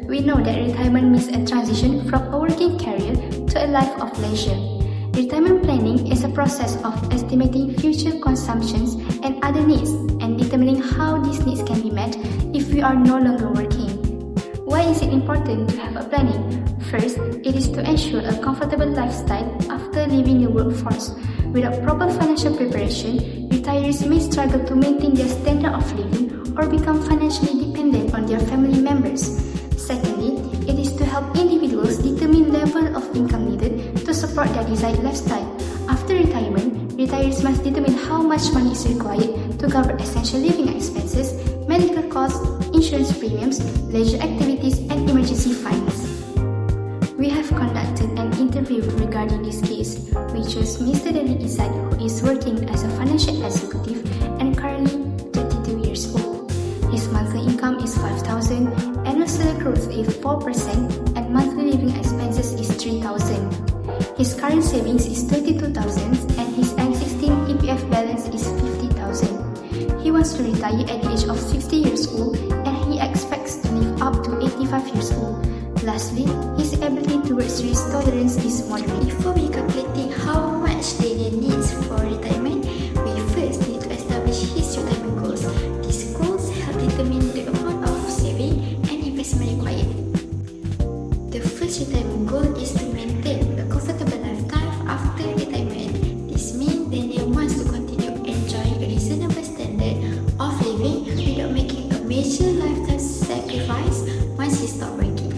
we know that retirement means a transition from a working career to a life of leisure. Retirement planning is a process of estimating future consumptions and other needs and determining how these needs can be met if we are no longer working. Why is it important to have a planning? First, it is to ensure a comfortable lifestyle after leaving the workforce. Without proper financial preparation, retirees may struggle to maintain their standard of living or become financially dependent on their family members. Secondly, it is to help individuals determine level of income needed to support their desired lifestyle. After retirement, retirees must determine how much money is required to cover essential living expenses, medical costs, insurance premiums, leisure activities, and emergency funds. We have conducted an interview regarding this case. We chose Mr. Deli Izzat, who is working as a financial executive and currently 32 years old. His monthly income is 5,000, annual salary growth is 4%, and monthly living expenses is 3,000. His current savings is 32,000 and his N16 EPF balance is 50,000. He wants to retire at the age of 60 years old and he expects to live up to 85 years old. Lastly, his ability towards risk tolerance is moderate. Before we calculating how much Daniel needs for retirement, we first need to establish his retirement goals. These goals help determine the amount of saving and investment required. The first retirement goal is to maintain a comfortable lifestyle after retirement. This means Daniel wants to continue enjoying a reasonable standard of living without making a major lifestyle sacrifice once he stops working.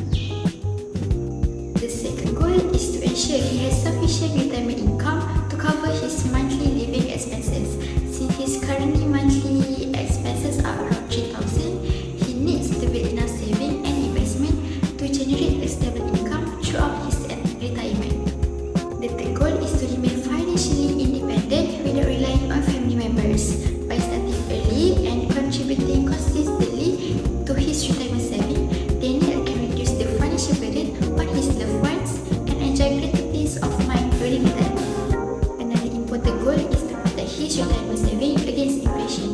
The second goal is to ensure he has sufficient retirement income to cover his monthly living expenses. Since his currently monthly expenses are around 3,000, he needs to build enough saving and investment to generate a stable income throughout his retirement. The third goal is to remain financially independent without relying on family members. By starting early and contributing consistently to his retirement saving, Daniel can reduce the financial burden on his loved ones and enjoy greater peace of mind during retirement. Another important goal is to protect his retirement saving against inflation.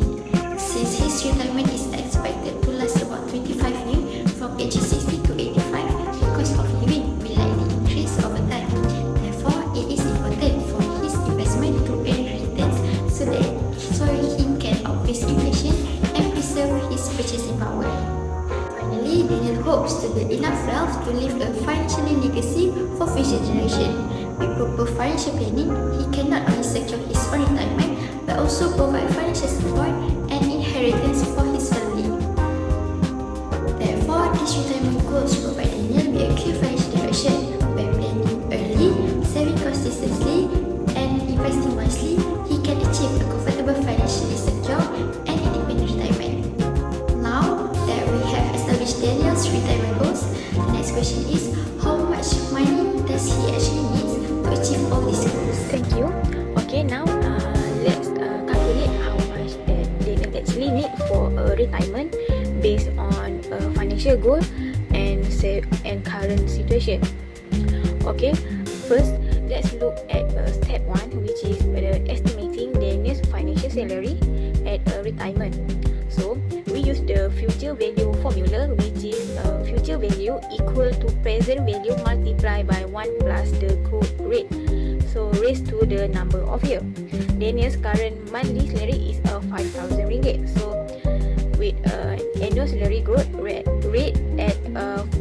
Since his retirement is expected to last about 25 years from age 60 to 85, the cost of living will likely increase over time. Therefore, it is important for his investment to earn returns so he can outpace inflation and preserve his purchasing power. Finally, Daniel hopes to build enough wealth to leave a financial legacy for future generations. With proper financial planning, he can not only secure his own retirement but also provide financial support and inheritance for his family. Therefore, these retirement goals provide Daniel with a clear financial direction. By planning early, saving consistently, and investing wisely, he can achieve a comfortable, financially secure, and independent retirement. Now that we have established Daniel's retirement goals, the next question is, how much money does he actually need to achieve all these goals? Thank you. Okay, now let's calculate how much Daniel actually need for a retirement based on a financial goal and current situation. Okay, first let's look at step 1, which is estimating Daniel's financial salary at retirement. So we use the future value formula, which is future value equal to present value multiplied by 1 plus the growth rate, so raised to the number of year. Daniel's current monthly salary is 5,000 ringgit. So with annual salary growth rate at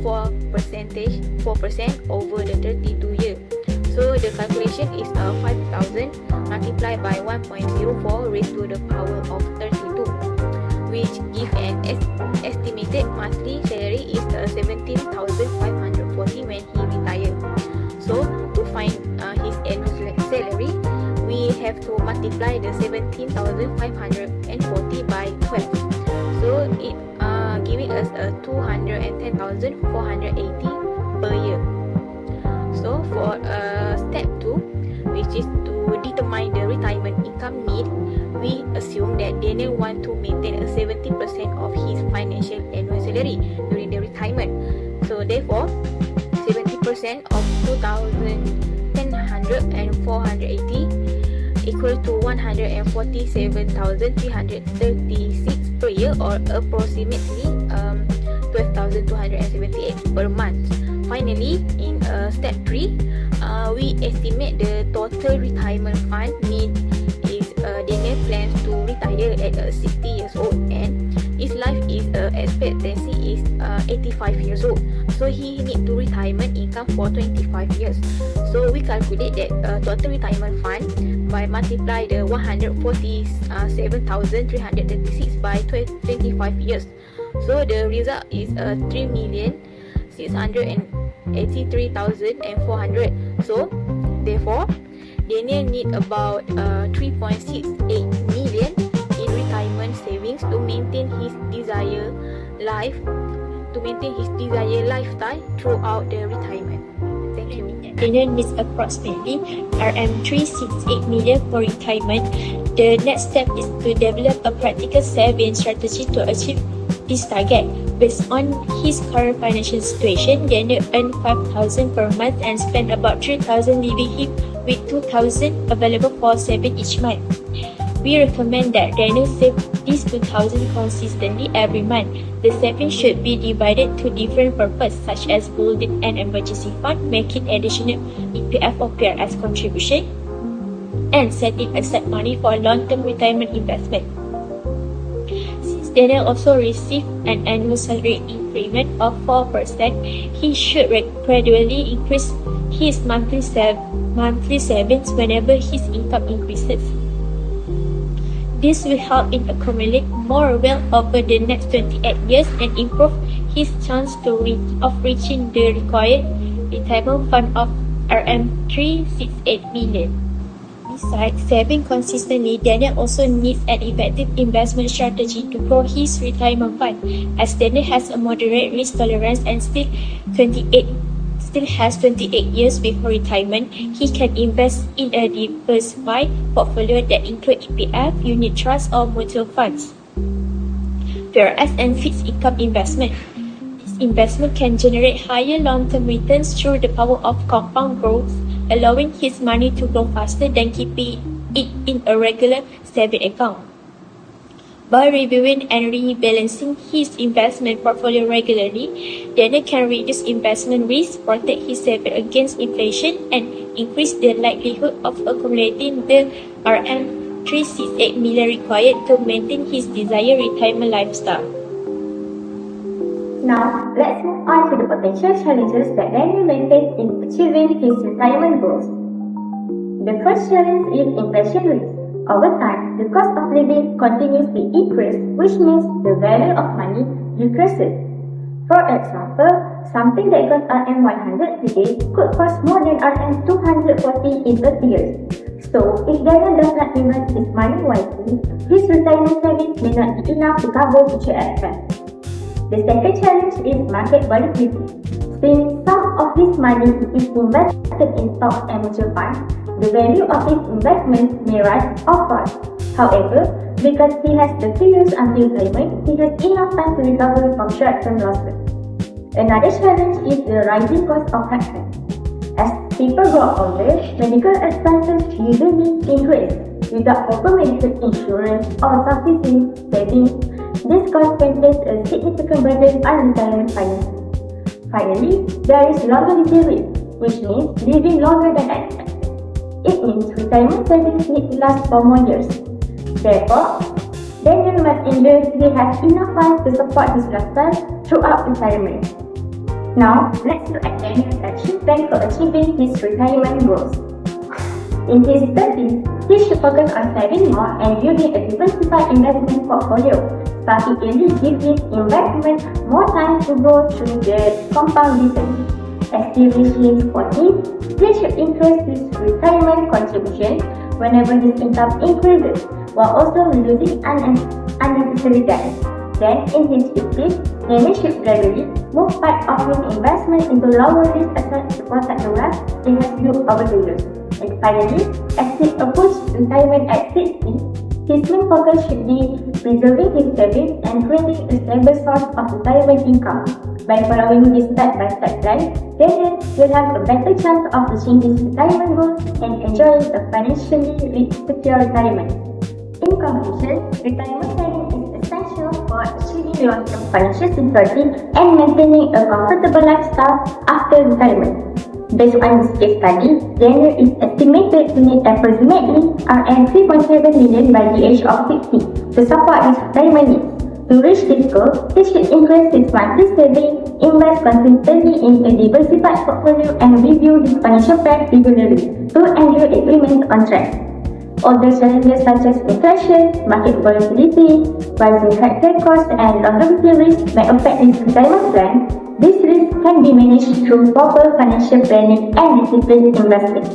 4% over the 32 year. So the calculation is 5,000 multiplied by 1.04 raised to the power of 32, which give an estimated monthly salary is 17,540 when he retires. So to find his annual salary, we have to multiply the 17,540 by 12. So it giving us 210,480 per year. So for step 2, which is to determine the retirement income need, we assume that Daniel want to maintain a 70% of his financial annual salary during the retirement. So therefore, 70% of 2,100 and 480 equal to 147,336 per year, or approximately 12,278 per month. Finally, in step 3, we estimate the total retirement fund need is Daniel plans to retire at 60 years old, and his life is expectancy is 85 years old. So he need to retirement income for 25 years. So we calculate that total retirement fund by multiply the 147,336 by 25 years. So the result is 3,683,400. So therefore, Daniel need about 3.68 million in retirement savings to maintain his desired lifestyle throughout the retirement. Thank you. Daniel needs approximately RM368 million for retirement. The next step is to develop a practical saving strategy to achieve this target. Based on his current financial situation, Daniel earns 5,000 per month and spend about 3,000, leaving him with 2,000 available for saving each month. We recommend that Daniel save these 2,000 consistently every month. The savings should be divided to different purposes such as building an emergency fund, making additional EPF or PRS contribution, and setting aside money for long-term retirement investment. Since Daniel also received an annual salary increment of 4%, he should gradually increase his monthly savings whenever his income increases. This will help him accumulate more wealth over the next 28 years and improve his chance of reaching the required retirement fund of RM368 million. Besides saving consistently, Daniel also needs an effective investment strategy to grow his retirement fund. As Daniel has a moderate risk tolerance and still has 28 years before retirement, he can invest in a diversified portfolio that includes EPF, unit trust, or mutual funds, PRS, and fixed income investment. This investment can generate higher long-term returns through the power of compound growth, allowing his money to grow faster than keeping it in a regular saving account. By reviewing and rebalancing his investment portfolio regularly, Daniel can reduce investment risk, protect his savings against inflation, and increase the likelihood of accumulating the RM368 million required to maintain his desired retirement lifestyle. Now, let's move on to the potential challenges that Daniel may face in achieving his retirement goals. The first challenge is inflation risk. Over time, the cost of living continuously increases, which means the value of money decreases. For example, something that costs RM100 today could cost more than RM240 in 30 years. So, if Daniel does not invest his money wisely, his retirement savings may not be enough to cover future expenses. The second challenge is market volatility. Since some of his money is invested in stocks and mutual funds, the value of his investments may rise or fall. However, because he has the 3 years until retirement, he has enough time to recover from short-term losses. Another challenge is the rising cost of healthcare. As people grow older, medical expenses usually increase. Without proper medical insurance or sufficient savings, this cost can place a significant burden on retirement finances. Finally, there is longevity risk, which means living longer than expected. It means retirement savings need to last for more years. Therefore, Daniel must ensure he has enough funds to support his lifestyle throughout retirement. Now, let's look at Daniel's action plan for achieving his retirement goals. In his 30s, he should focus on saving more and building a diversified investment portfolio. Starting early gives his investment more time to grow through the compound return. As he reaches 40s, he should increase his retirement contribution whenever his income increases, while also reducing unnecessary debt. Then, in his 50s, Daniel should gradually move part of his investment into lower risk assets to protect the wealth he has built over the years. And finally, as he approaches retirement at 60, his main focus should be preserving his savings and creating a stable source of retirement income. By following this step-by-step plan, Daniel will have a better chance of reaching his retirement goals and enjoying a financially secure retirement. In conclusion, retirement planning is essential for achieving the achieving long-term financial security and maintaining a comfortable lifestyle after retirement. Based on this case study, Daniel is estimated to need approximately Rm3.7 million by the age of 60 to support his retirement needs. To reach this goal, he should increase his monthly savings, invest consistently in a diversified portfolio, and review his financial plan regularly to ensure it remains on track. Other challenges such as inflation, market volatility, rising healthcare costs, and longevity risks may affect his retirement plan. These risks can be managed through proper financial planning and disciplined investing.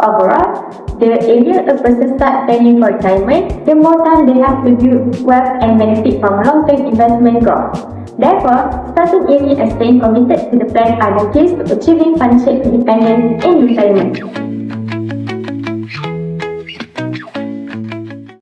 Overall, the earlier a person starts planning for retirement, the more time they have to build wealth and benefit from long-term investment growth. Therefore, starting early and staying committed to the plan are the keys to achieving financial independence in retirement.